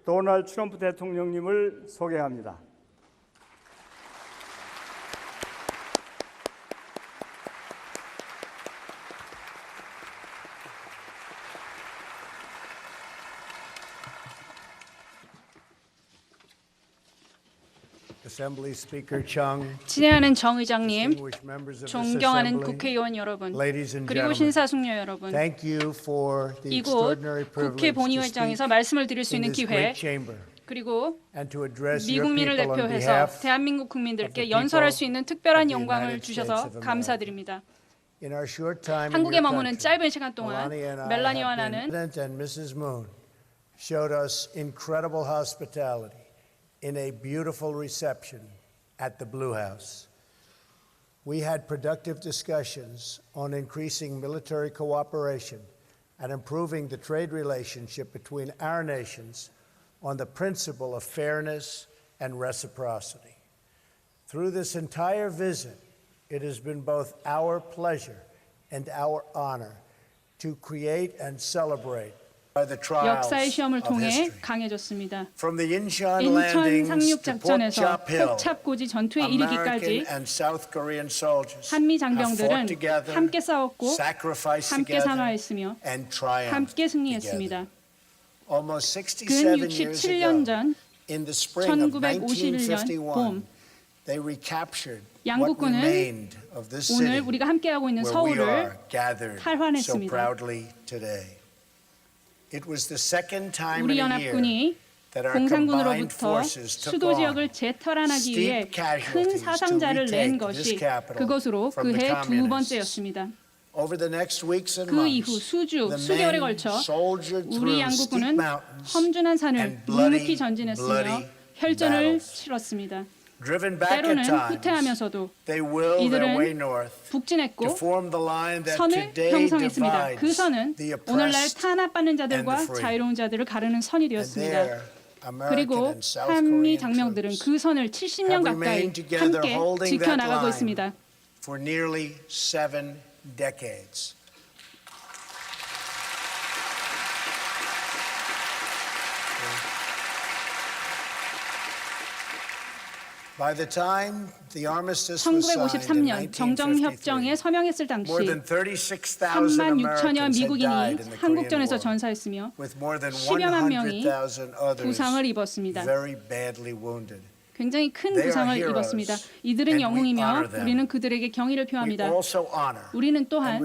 도널드 트럼프 대통령님을 소개합니다. 친애하는 정 의장님, 존경하는 국회의원 여러분, 그리고 심사숙녀 여러분, 이곳 국회 본의회장에서 말씀을 드릴 수 있는 기회, 그리고 미국민을 대표해서 대한민국 국민들께 연설할 수 있는 특별한 영광을 주셔서 감사드립니다. 한국에 머무는 짧은 시간 동안 멜라니와 나는 in a beautiful reception at the Blue House. We had productive discussions on increasing military cooperation and improving the trade relationship between our nations on the principle of fairness and reciprocity. Through this entire visit, it has been both our pleasure and our honor to create and celebrate 역사의 시험을 통해 강해졌습니다. 인천 상륙작전에서 폭찹고지 전투에 이르기까지 한미 장병들은 함께 싸웠고 함께 산화했으며 함께 승리했습니다. 근 67년 전 1951년 봄 양국군은 오늘 우리가 함께하고 있는 서울을 탈환했습니다. 우리 연합군이 공산군으로부터 수도 지역을 재탈환하기 위해 큰 사상자를 낸 것이 그것으로 그해 두 번째였습니다. 그 이후 수개월에 걸쳐 우리 양국군은 험준한 산을 묵묵히 전진했으며 혈전을 치렀습니다. 때로는 후퇴하면서도 이들은 북진했고 선을 형성했습니다. 그 선은 오늘날 탄압받는 자들과 자유로운 자들을 가르는 선이 되었습니다. 그리고 한미 장병들은 그 선을 70년 가까이 함께 지켜나가고 있습니다. By the time the armistice was signed in 1953년 정정협정에 서명했을 당시 3만 6천여 미국인이 한국전에서 전사했으며 10여만 명이 부상을 입었습니다. 굉장히 큰 부상을 입었습니다. 이들은 영웅이며 우리는 그들에게 경의를 표합니다. 우리는 또한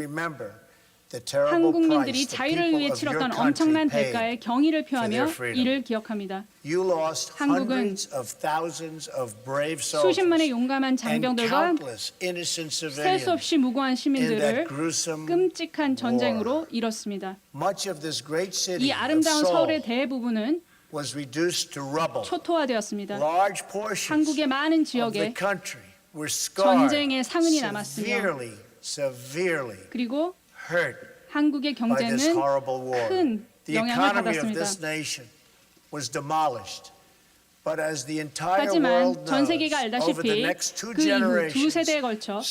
한국민들이 자유를 위해 치렀던 엄청난 대가에 경의를 표하며 이를 기억합니다. 한국은 수십만의 용감한 장병들과 셀 수 없이 무고한 시민들을 끔찍한 전쟁으로 잃었습니다. 이 아름다운 서울의 대부분은 초토화되었습니다. 한국의 많은 지역에 전쟁의 상흔이 남았으며 그리고 한국의 경제는 큰 영향을 받았습니다. 하지만 전 세계가 알다시피 그 이후 두 세대에 걸쳐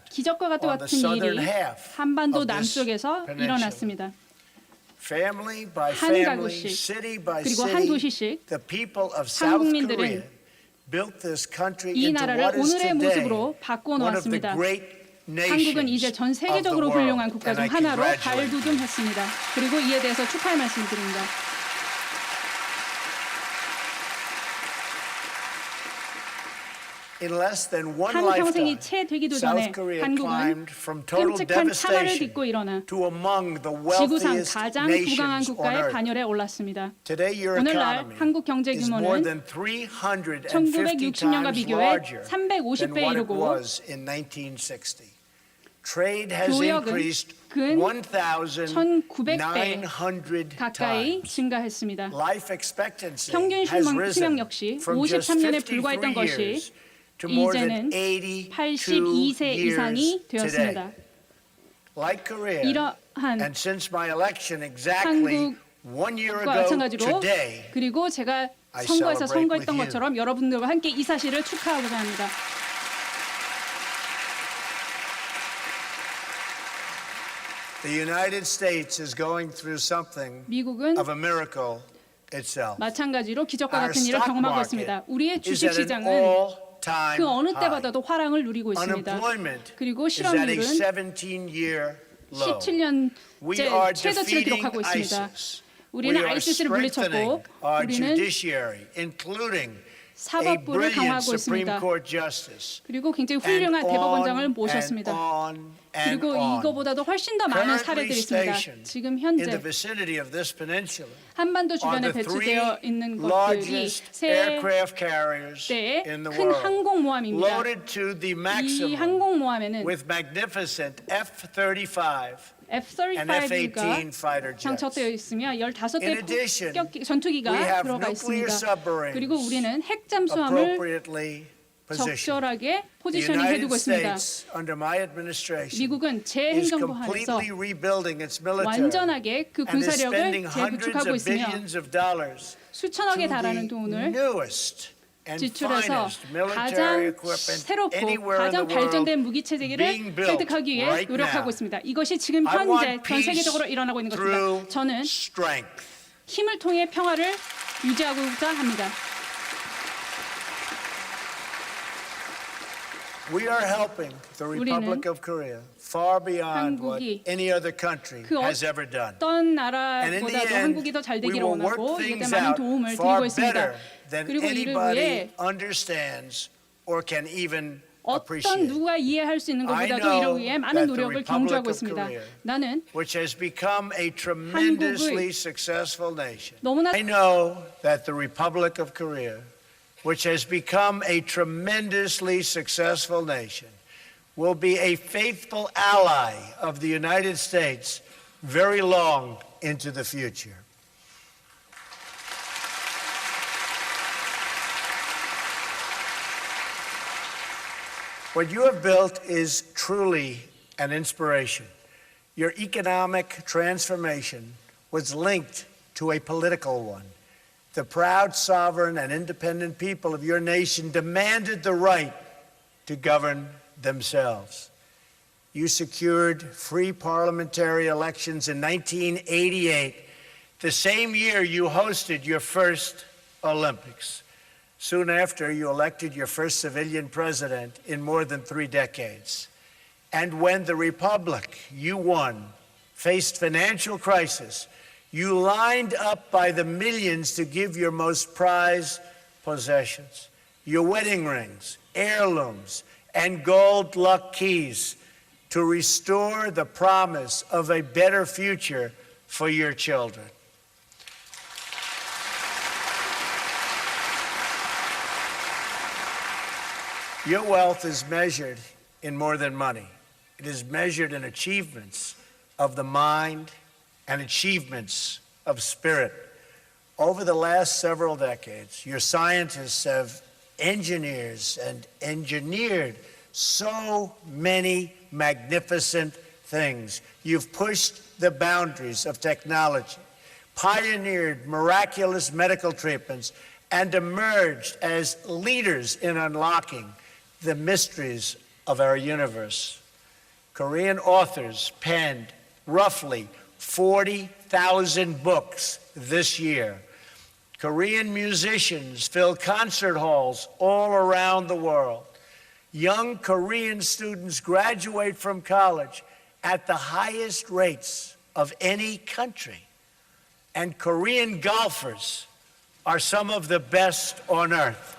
기적과 같은 일이 한반도 남쪽에서 일어났습니다. 한 가구씩 그리고 한 도시씩 한국민들은 이 나라를 오늘의 모습으로 바꿔놓았습니다. 한국은 이제 전 세계적으로 훌륭한 국가 중 하나로 발돋움했습니다. 그리고 이에 대해서 축하의 말씀드립니다. 한 평생이 채 되기도 전에 한국은 끔찍한 차가를 딛고 일어나 지구상 가장 부강한 국가의 반열에 올랐습니다. 오늘날 한국 경제 규모는 1960년과 비교해 350배 이르고 교역은 근 1900배 가까이 증가했습니다. 평균 수명 역시 53년에 불과했던 것이 이제는 82세 이상이 되었습니다. 이러한 한국과 마찬가지로 그리고 제가 선거에서 선거했던 것처럼 여러분들과 함께 이 사실을 축하하고자 합니다. The United States is going through something 미국은 of a miracle itself. 마찬가지로 기적과 Our 같은 일을 stock 경험하고 market 있습니다. 우리의 is 주식 at an 시장은 all-time 그 어느 high. 때보다도 화랑을 누리고 있습니다. Unemployment 그리고 is at a 실업률은 17-year low. 17년째 We are 최저치를 defeating 기록하고 있습니다. ISIS. 우리는 We are 아이시스를 strengthening 물리쳤고 our 우리는 judiciary, including a 사법부를 brilliant 강화하고 Supreme 있습니다. Court justice. 그리고 굉장히 And 훌륭한 대법원장을 on 모셨습니다. and on. 그리고 이거보다도 훨씬 더 많은 사례들이 있습니다. 지금 in the 현재 vicinity of this peninsula 한반도 are 주변에 the three 배치되어 있는 것들이 largest 세 aircraft carriers 대의 in the 큰 world, 항공모함입니다. loaded to the 이 maximum 항공모함에는 with magnificent F-35 and F-35가 F-18 fighter jets. 장착되어 있으며 15대 In addition, 전투기가 we have 들어가 nuclear 있습니다. submarines 그리고 우리는 핵잠수함을 appropriately positioned. 적절하게 The 포지셔닝 United 해두고 있습니다. States, under my administration, 미국은 제 is 행정부 하에서 completely rebuilding its military 완전하게 그 and is 군사력을 spending hundreds 재구축하고 of 있으며 billions of dollars 수천억에 to 달하는 the 돈을 newest and 지출해서 finest military 가장 equipment 새롭고 anywhere in 가장 the world 발전된 무기 체계를 being built 획득하기 위해 right 노력하고 now. 있습니다. 이것이 지금 I 현재 want 전 peace 세계적으로 일어나고 있는 것입니다. through 저는 strength. 힘을 통해 평화를 유지하고자 합니다. We are helping the Republic of Korea far beyond what 한국이 any other country 그 has ever done. 어떤 And in the 나라보다도 end, 한국이 더 잘 we 되기를 will work 원하고 이에 대해 things 많은 out 도움을 드리고 far 있습니다. better than 그리고 이를 anybody 위해 understands or can even 어떤 appreciate. 누가 이해할 수 있는 I 것보다도 know 이를 위해 많은 that the 노력을 Republic 경주하고 of 있습니다. Korea, 나는 which has become a tremendously successful nation. 너무나 I know that the Republic of Korea, which has become a tremendously successful nation, will be a faithful ally of the United States very long into the future. What you have built is truly an inspiration. Your economic transformation was linked to a political one. The proud, sovereign, and independent people of your nation demanded the right to govern themselves. You secured free parliamentary elections in 1988, the same year you hosted your first Olympics. Soon after, you elected your first civilian president in more than 3 decades. And when the republic you won faced financial crisis, you lined up by the millions to give your most prized possessions, your wedding rings, heirlooms, and gold luck keys to restore the promise of a better future for your children. Your wealth is measured in more than money. It is measured in achievements of the mind and achievements of spirit. Over the last several decades, your scientists have engineered so many magnificent things. You've pushed the boundaries of technology, pioneered miraculous medical treatments, and emerged as leaders in unlocking the mysteries of our universe. Korean authors penned roughly 40,000 books this year. Korean musicians fill concert halls all around the world. Young Korean students graduate from college at the highest rates of any country. And Korean golfers are some of the best on earth.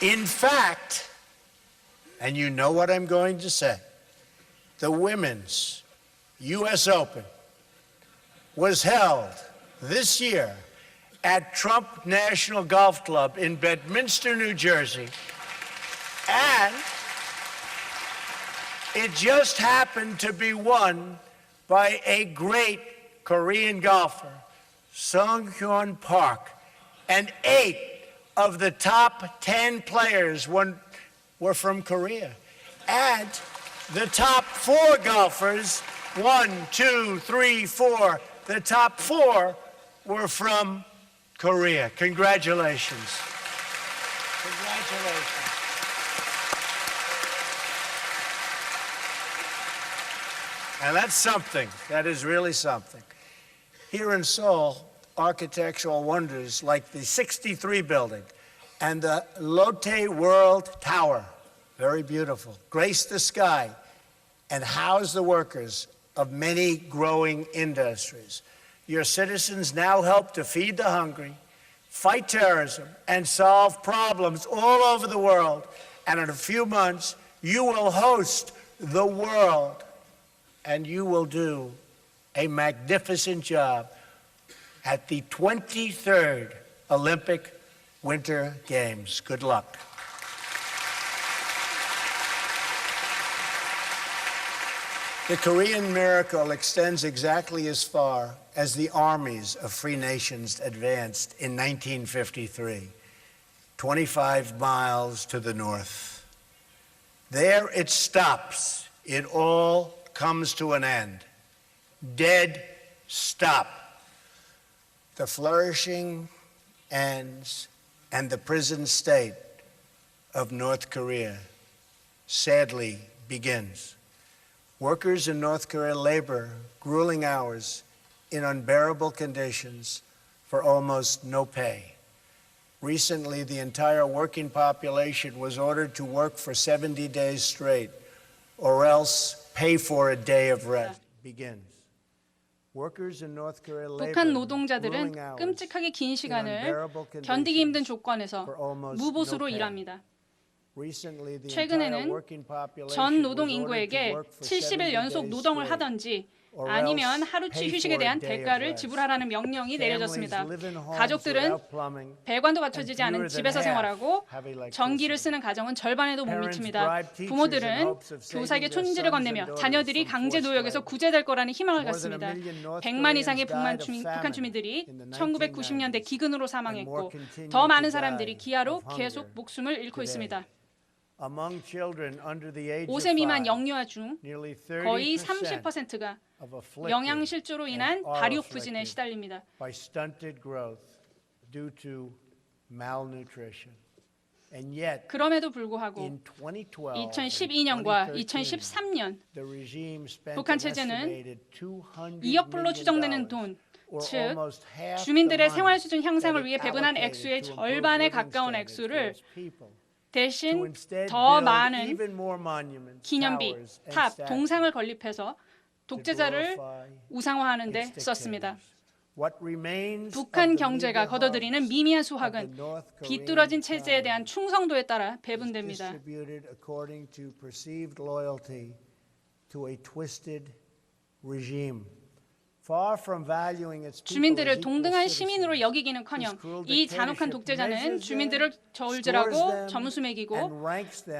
In fact, and you know what I'm going to say, the women's U.S. Open was held this year at Trump National Golf Club in Bedminster, New Jersey, and it just happened to be won by a great Korean golfer, Sung-hyun Park, and 8 of the top 10 players were from Korea. And the top 4 golfers, 1, 2, 3, 4, the top 4 were from Korea. Congratulations. Congratulations. And that's something. That is really something. Here in Seoul, architectural wonders like the 63 building and the Lotte World Tower, very beautiful, grace the sky and house the workers of many growing industries. Your citizens now help to feed the hungry, fight terrorism, and solve problems all over the world. And in a few months, you will host the world, and you will do a magnificent job at the 23rd Olympic Winter Games. Good luck. The Korean miracle extends exactly as far as the armies of free nations advanced in 1953, 25 miles to the north. There it stops. It all comes to an end. Dead stop. The flourishing ends and the prison state of North Korea sadly begins. Workers in North Korea labor grueling hours in unbearable conditions for almost no pay. Recently, the entire working population was ordered to work for 70 days straight, or else pay for a day of rest. Begins. Workers in North Korea labor 북한 grueling 노동자들은 hours 끔찍하게 긴 in 시간을 unbearable conditions 견디기 힘든 조건에서 for almost 무보수로 no pay. 일합니다. Recently, the entire 최근에는 working population 전 노동 was ordered to 인구에게 work for 70일 70 연속 days 노동을 straight, 하든지 or 아니면 else 하루치 pay 휴식에 for a 대한 day of 대가를 rest. 지불하라는 명령이 Families 내려졌습니다. live in homes 가족들은 without plumbing, 배관도 and 갖춰지지 fewer 않은 than 집에서 half 생활하고 have electricity. 전기를 쓰는 가정은 절반에도 못 Parents 미칩니다. bribe teachers in 부모들은 hopes of saving 교사에게 their 촌지를 sons and 건네며 daughters 자녀들이 from 강제 forced 노역에서 labor. 구제될 거라는 희망을 More than a 갖습니다. million North 100만 이상의 Koreans died of 북한 famine 주민들이 in the 1990년대 1990s, 기근으로 and more 사망했고 continue 더 많은 to 사람들이 die 기아로 of hunger 계속 목숨을 잃고 today. 있습니다. Among children under the age of 5세 미만 5, 영유아 중 nearly 거의 30% 30%가 of afflicted 영양실조로 인한 and are 발육부진에 afflicted 시달립니다. by stunted growth due to malnutrition. And yet, 그럼에도 불구하고 in 2012 and 2012년과 2013, 2013년 the regime spent 북한 an 체제는 estimated $200 2억 불로 million, 추정되는 돈, or 즉 almost half 주민들의 the 생활 money 수준 향상을 that 위해 it 배분한 allocated 액수의 to improve 절반에 living 가까운 standards for 액수를 its people, to 대신 instead 더 build 많은 even more monuments, 기념비, towers, and 탑, statues 동상을 건립해서 to 독재자를 glorify 우상화하는 데 its 썼습니다. dictators. What remains 북한 of the 경제가 meager 거둬들이는 harvest 미미한 of the 수확은 North Korean 비뚤어진 체제에 대한 economy 충성도에 따라 is 배분됩니다. distributed according to perceived loyalty to a twisted regime. Far from valuing its people as 주민들을 equal 동등한 citizens, 시민으로 여기기는커녕 이 잔혹한 독재자는 주민들을 저울질하고 점수 매기고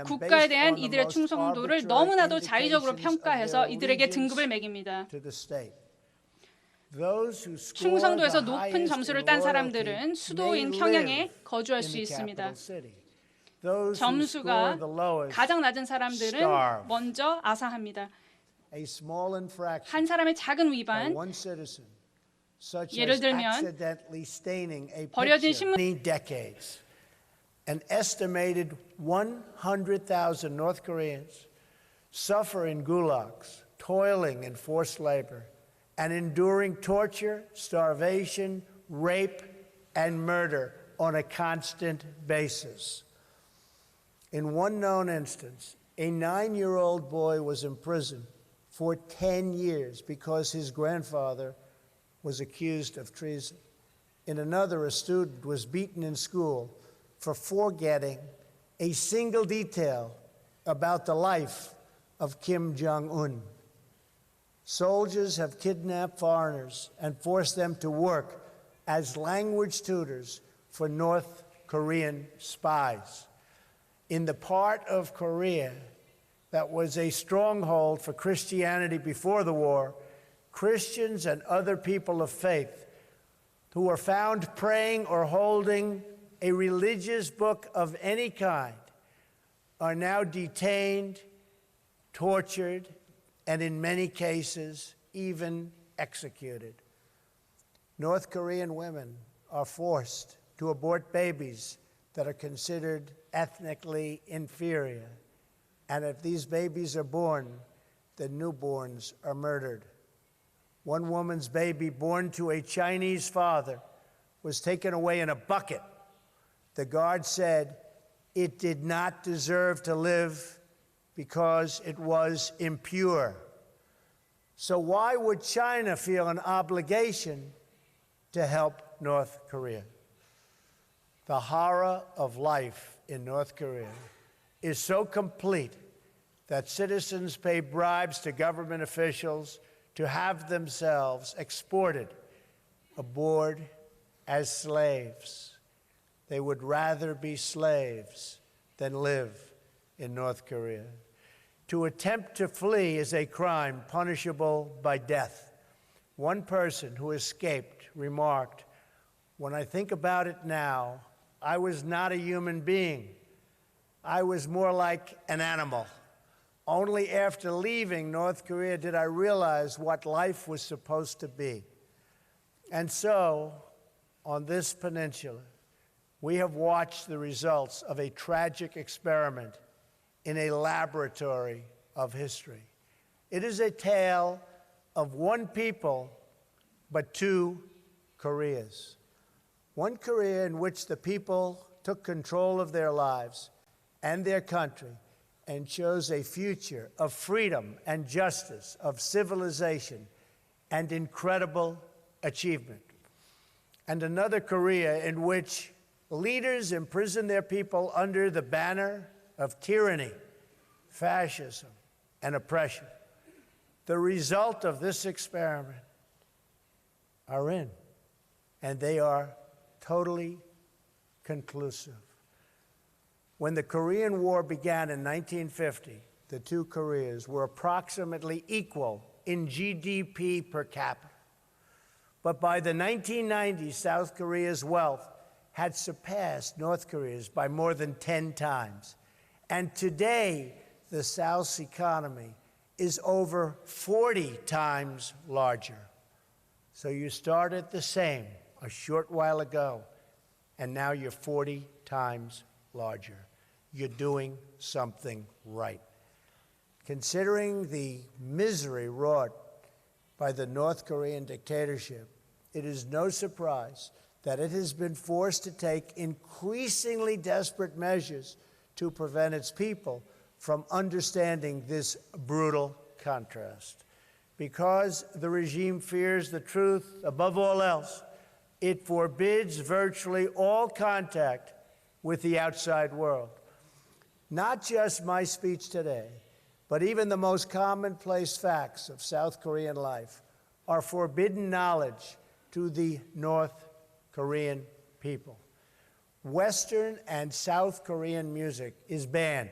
국가에 대한 이들의 충성도를 너무나도 자의적으로 평가해서 이들에게 등급을 매깁니다. 충성도에서 높은 점수를 딴 사람들은 수도인 평양에 거주할 수 있습니다. 점수가 가장 낮은 사람들은 먼저 아사합니다. 한 사람의 작은 위반, 예를 들면 버려진 신문 An estimated 100,000 North Koreans suffer in gulags, toiling in forced labor, and enduring torture, starvation, rape, and murder on a constant basis. In one known instance, a 9-year-old boy was imprisoned for 10 years because his grandfather was accused of treason. In another, a student was beaten in school for forgetting a single detail about the life of Kim Jong-un. Soldiers have kidnapped foreigners and forced them to work as language tutors for North Korean spies. In the part of Korea that was a stronghold for Christianity before the war, Christians and other people of faith who were found praying or holding a religious book of any kind are now detained, tortured, and in many cases, even executed. North Korean women are forced to abort babies that are considered ethnically inferior. And if these babies are born, the newborns are murdered. One woman's baby, born to a Chinese father, was taken away in a bucket. The guard said it did not deserve to live because it was impure. So why would China feel an obligation to help North Korea? The horror of life in North Korea is so complete that citizens pay bribes to government officials to have themselves exported aboard as slaves. They would rather be slaves than live in North Korea. To attempt to flee is a crime punishable by death. One person who escaped remarked, "When I think about it now, I was not a human being. I was more like an animal. Only after leaving North Korea did I realize what life was supposed to be." And so, on this peninsula, we have watched the results of a tragic experiment in a laboratory of history. It is a tale of one people, but two Koreas. One Korea in which the people took control of their lives and their country and chose a future of freedom and justice, of civilization and incredible achievement. And another Korea in which leaders imprisoned their people under the banner of tyranny, fascism, and oppression. The result of this experiment are in, and they are totally conclusive. When the Korean War began in 1950, the two Koreas were approximately equal in GDP per capita. But by the 1990s, South Korea's wealth had surpassed North Korea's by more than 10 times. And today, the South's economy is over 40 times larger. So you started the same a short while ago, and now you're 40 times larger. You're doing something right. Considering the misery wrought by the North Korean dictatorship, it is no surprise that it has been forced to take increasingly desperate measures to prevent its people from understanding this brutal contrast. Because the regime fears the truth above all else, it forbids virtually all contact with the outside world. Not just my speech today, but even the most commonplace facts of South Korean life are forbidden knowledge to the North Korean people. Western and South Korean music is banned.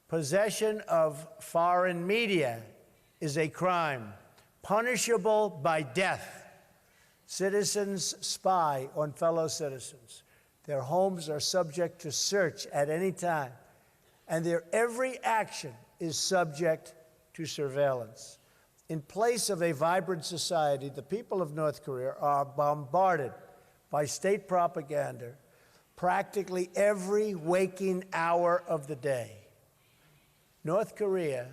Possession of foreign media is a crime, punishable by death. Citizens spy on fellow citizens. Their homes are subject to search at any time, and their every action is subject to surveillance. In place of a vibrant society, the people of North Korea are bombarded by state propaganda practically every waking hour of the day. North Korea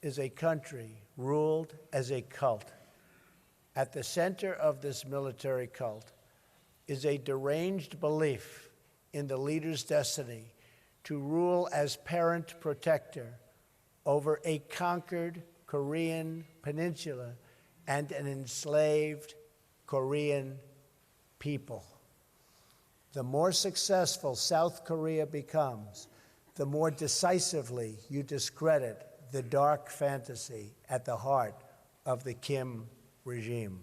is a country ruled as a cult. At the center of this military cult is a deranged belief in the leader's destiny to rule as parent protector over a conquered Korean peninsula and an enslaved Korean people. The more successful South Korea becomes, the more decisively you discredit the dark fantasy at the heart of the Kim regime.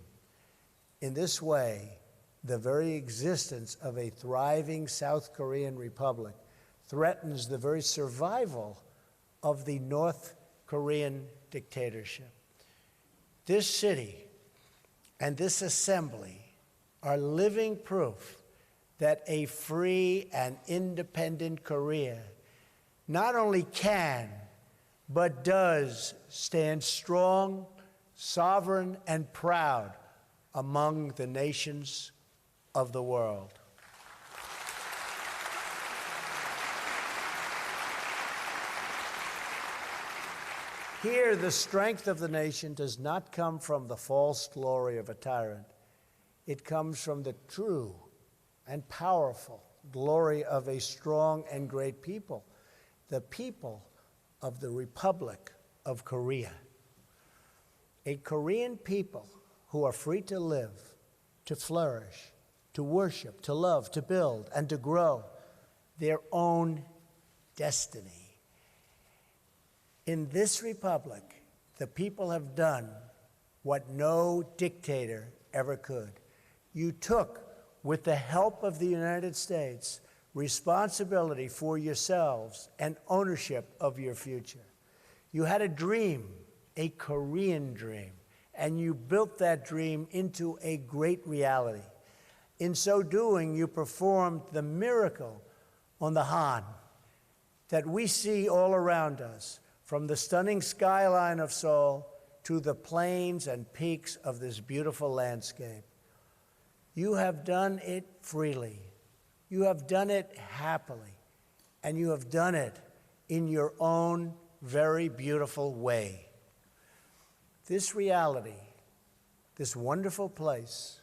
In this way, the very existence of a thriving South Korean republic threatens the very survival of the North Korean dictatorship. This city and this assembly are living proof that a free and independent Korea not only can, but does stand strong, sovereign, and proud among the nations of the world. Here, the strength of the nation does not come from the false glory of a tyrant. It comes from the true and powerful glory of a strong and great people, the people of the Republic of Korea. A Korean people who are free to live, to flourish, to worship, to love, to build, and to grow their own destiny. In this republic, the people have done what no dictator ever could. You took, with the help of the United States, responsibility for yourselves and ownership of your future. You had a dream, a Korean dream, and you built that dream into a great reality. In so doing, you performed the miracle on the Han that we see all around us, from the stunning skyline of Seoul to the plains and peaks of this beautiful landscape. You have done it freely. You have done it happily. And you have done it in your own very beautiful way. This reality, this wonderful place,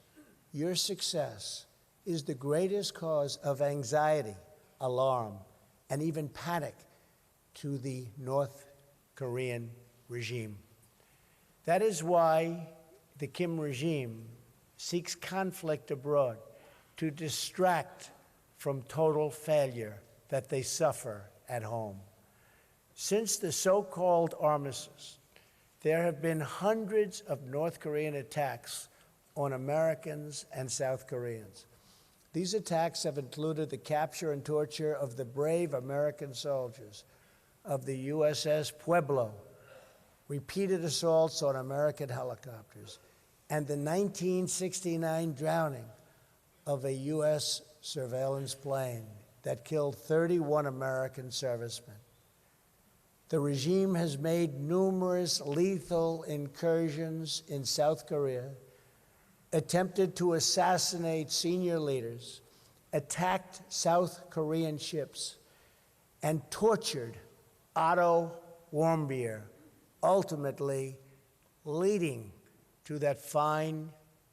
your success is the greatest cause of anxiety, alarm, and even panic to the North Korean regime. That is why the Kim regime seeks conflict abroad to distract from total failure that they suffer at home. Since the so-called armistice, there have been hundreds of North Korean attacks on Americans and South Koreans. These attacks have included the capture and torture of the brave American soldiers of the USS Pueblo, repeated assaults on American helicopters, and the 1969 drowning of a U.S. surveillance plane that killed 31 American servicemen. The regime has made numerous lethal incursions in South Korea, attempted to assassinate senior leaders, attacked South Korean ships, and tortured Otto Warmbier, ultimately leading to that fine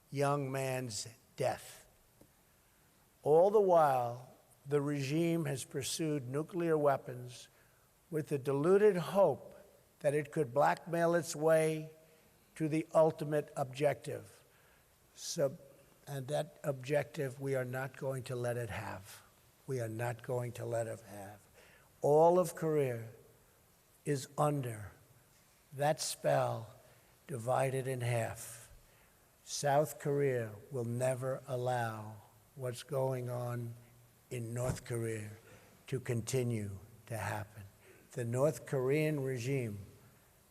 young man's death. All the while, the regime has pursued nuclear weapons with the deluded hope that it could blackmail its way to the ultimate objective. And that objective, we are not going to let it have. We are not going to let it have. All of Korea is under that spell, divided in half. South Korea will never allow what's going on in North Korea to continue to happen. The North Korean regime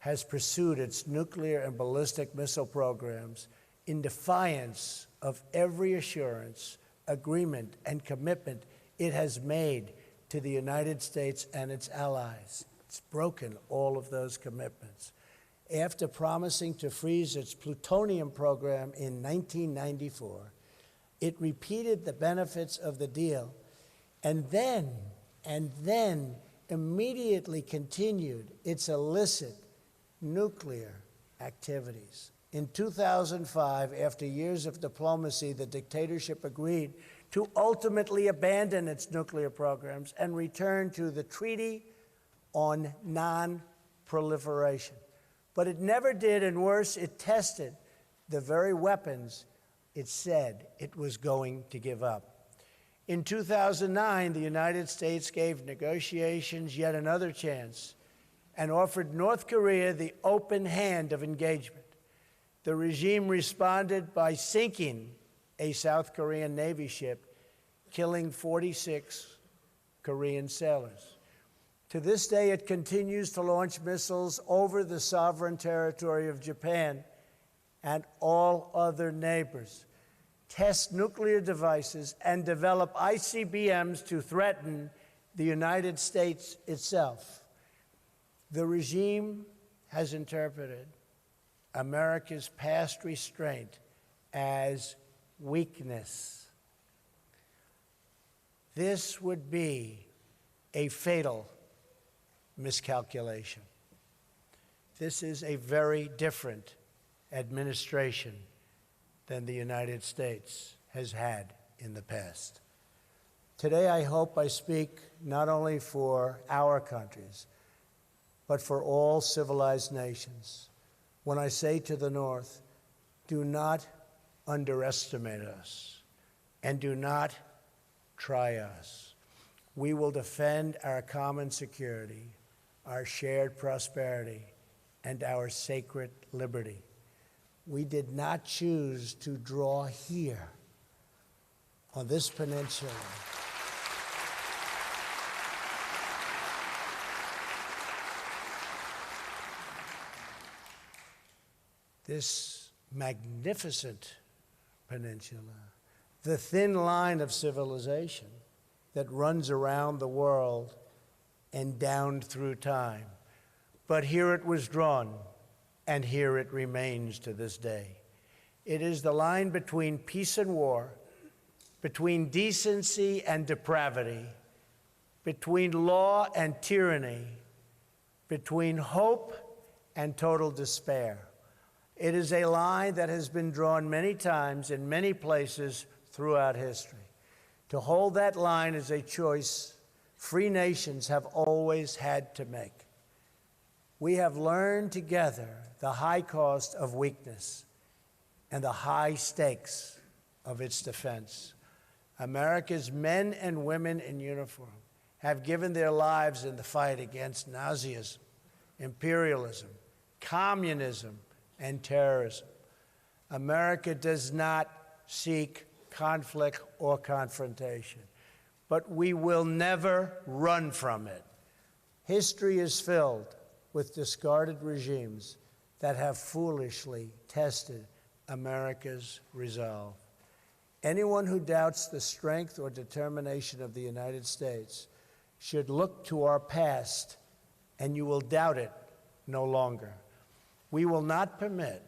has pursued its nuclear and ballistic missile programs in defiance of every assurance, agreement, and commitment it has made to the United States and its allies. It's broken all of those commitments. After promising to freeze its plutonium program in 1994, it repeated the benefits of the deal and then immediately continued its illicit nuclear activities. In 2005, after years of diplomacy, the dictatorship agreed to ultimately abandon its nuclear programs and return to the Treaty on Non-Proliferation. But it never did, and worse, it tested the very weapons it said it was going to give up. In 2009, the United States gave negotiations yet another chance and offered North Korea the open hand of engagement. The regime responded by sinking a South Korean Navy ship, killing 46 Korean sailors. To this day, it continues to launch missiles over the sovereign territory of Japan and all other neighbors, test nuclear devices, and develop ICBMs to threaten the United States itself. The regime has interpreted America's past restraint as weakness. This would be a fatal miscalculation. This is a very different administration than the United States has had in the past. Today, I hope I speak not only for our countries, but for all civilized nations when I say to the North, do not underestimate us and do not try us. We will defend our common security, our shared prosperity, and our sacred liberty. We did not choose to draw here on this peninsula. This magnificent peninsula, the thin line of civilization that runs around the world and down through time. But here it was drawn, and here it remains to this day. It is the line between peace and war, between decency and depravity, between law and tyranny, between hope and total despair. It is a line that has been drawn many times in many places throughout history. To hold that line is a choice free nations have always had to make. We have learned together the high cost of weakness and the high stakes of its defense. America's men and women in uniform have given their lives in the fight against Nazism, imperialism, communism, and terrorism. America does not seek conflict or confrontation, but we will never run from it. History is filled with discarded regimes that have foolishly tested America's resolve. Anyone who doubts the strength or determination of the United States should look to our past, and you will doubt it no longer. We will not permit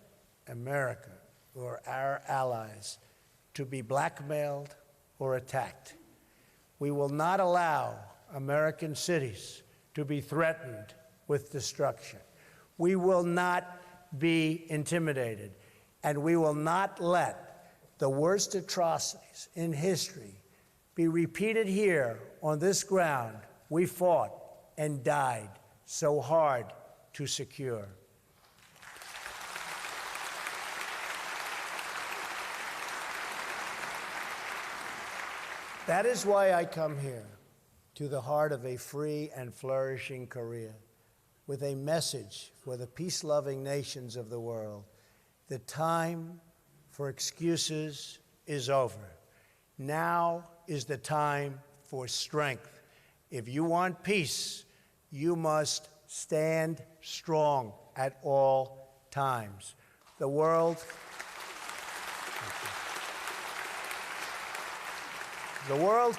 America or our allies to be blackmailed or attacked. We will not allow American cities to be threatened with destruction. We will not be intimidated, and we will not let the worst atrocities in history be repeated here on this ground we fought and died so hard to secure. That is why I come here, to the heart of a free and flourishing Korea, with a message for the peace-loving nations of the world. The time for excuses is over. Now is the time for strength. If you want peace, you must stand strong at all times. The world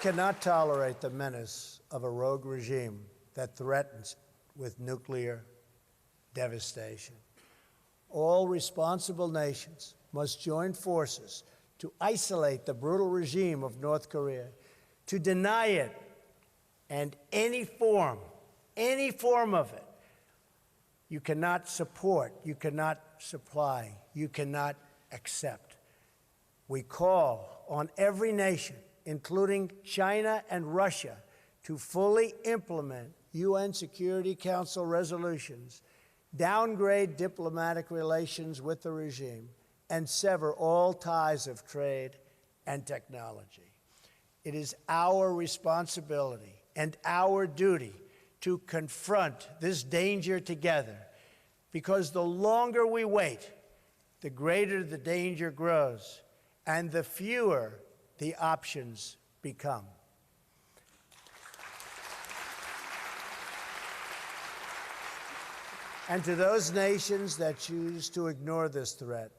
cannot tolerate the menace of a rogue regime that threatens with nuclear devastation. All responsible nations must join forces to isolate the brutal regime of North Korea, to deny it, and any form of it, you cannot support, you cannot supply, you cannot accept. We call on every nation, including China and Russia, to fully implement UN Security Council resolutions, downgrade diplomatic relations with the regime, and sever all ties of trade and technology. It is our responsibility and our duty to confront this danger together, because the longer we wait, the greater the danger grows, and the fewer the options become. And to those nations that choose to ignore this threat,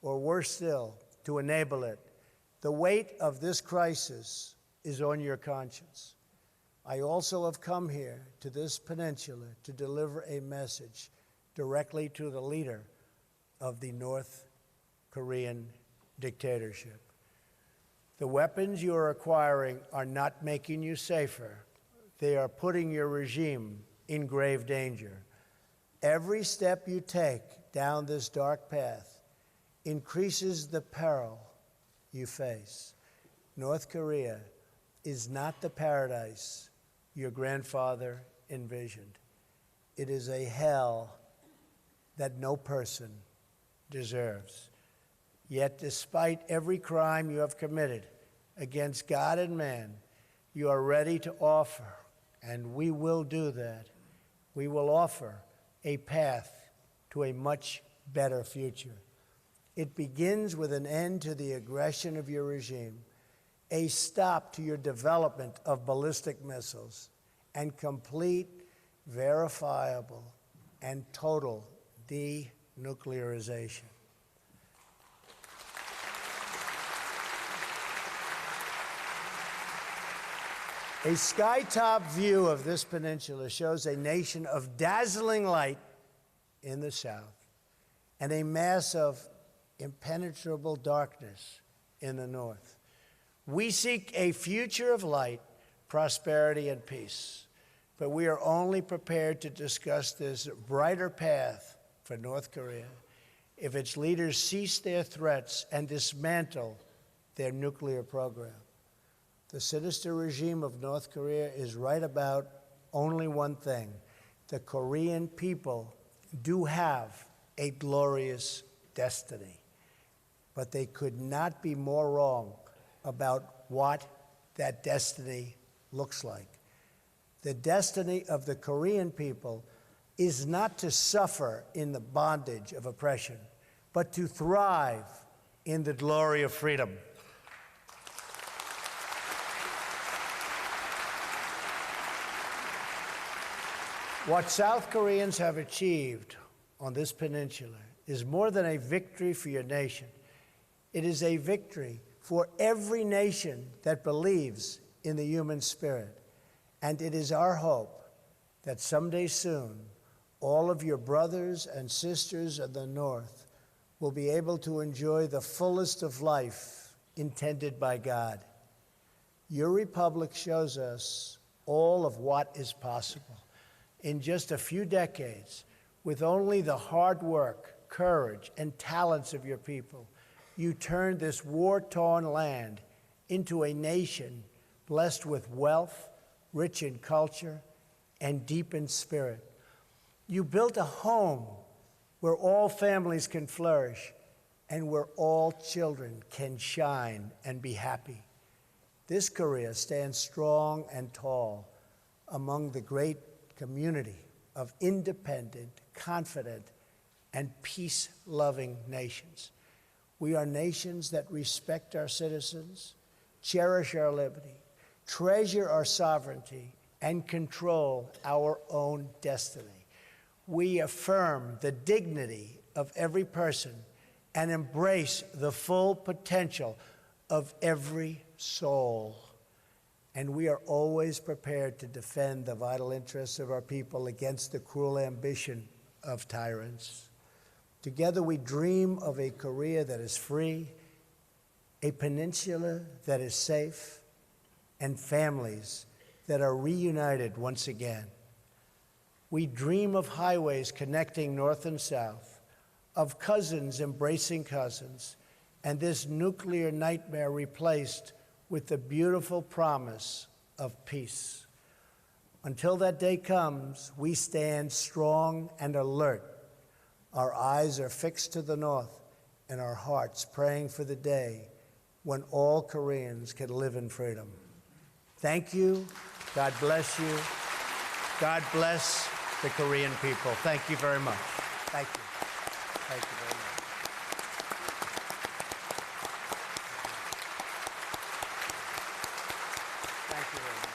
or worse still, to enable it, the weight of this crisis is on your conscience. I also have come here to this peninsula to deliver a message directly to the leader of the North Korean dictatorship. The weapons you are acquiring are not making you safer. They are putting your regime in grave danger. Every step you take down this dark path increases the peril you face. North Korea is not the paradise your grandfather envisioned. It is a hell that no person deserves. Yet, despite every crime you have committed against God and man, you are ready to offer, and we will do that. We will offer a path to a much better future. It begins with an end to the aggression of your regime, a stop to your development of ballistic missiles, and complete, verifiable, and total denuclearization. A skytop view of this peninsula shows a nation of dazzling light in the south and a mass of impenetrable darkness in the north. We seek a future of light, prosperity, and peace, but we are only prepared to discuss this brighter path for North Korea if its leaders cease their threats and dismantle their nuclear program. The sinister regime of North Korea is right about only one thing. The Korean people do have a glorious destiny, but they could not be more wrong about what that destiny looks like. The destiny of the Korean people is not to suffer in the bondage of oppression, but to thrive in the glory of freedom. What South Koreans have achieved on this peninsula is more than a victory for your nation. It is a victory for every nation that believes in the human spirit. And it is our hope that someday soon, all of your brothers and sisters of the North will be able to enjoy the fullest of life intended by God. Your republic shows us all of what is possible. In just a few decades, with only the hard work, courage, and talents of your people, you turned this war-torn land into a nation blessed with wealth, rich in culture, and deep in spirit. You built a home where all families can flourish and where all children can shine and be happy. This Korea stands strong and tall among the great community of independent, confident, and peace-loving nations. We are nations that respect our citizens, cherish our liberty, treasure our sovereignty, and control our own destiny. We affirm the dignity of every person and embrace the full potential of every soul. And we are always prepared to defend the vital interests of our people against the cruel ambition of tyrants. Together we dream of a Korea that is free, a peninsula that is safe, and families that are reunited once again. We dream of highways connecting north and south, of cousins embracing cousins, and this nuclear nightmare replaced with the beautiful promise of peace. Until that day comes, we stand strong and alert. Our eyes are fixed to the north and our hearts praying for the day when all Koreans can live in freedom. Thank you. God bless you. God bless the Korean people. Thank you very much. Thank you. Thank you very much. Thank you very much.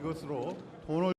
이것으로 돈을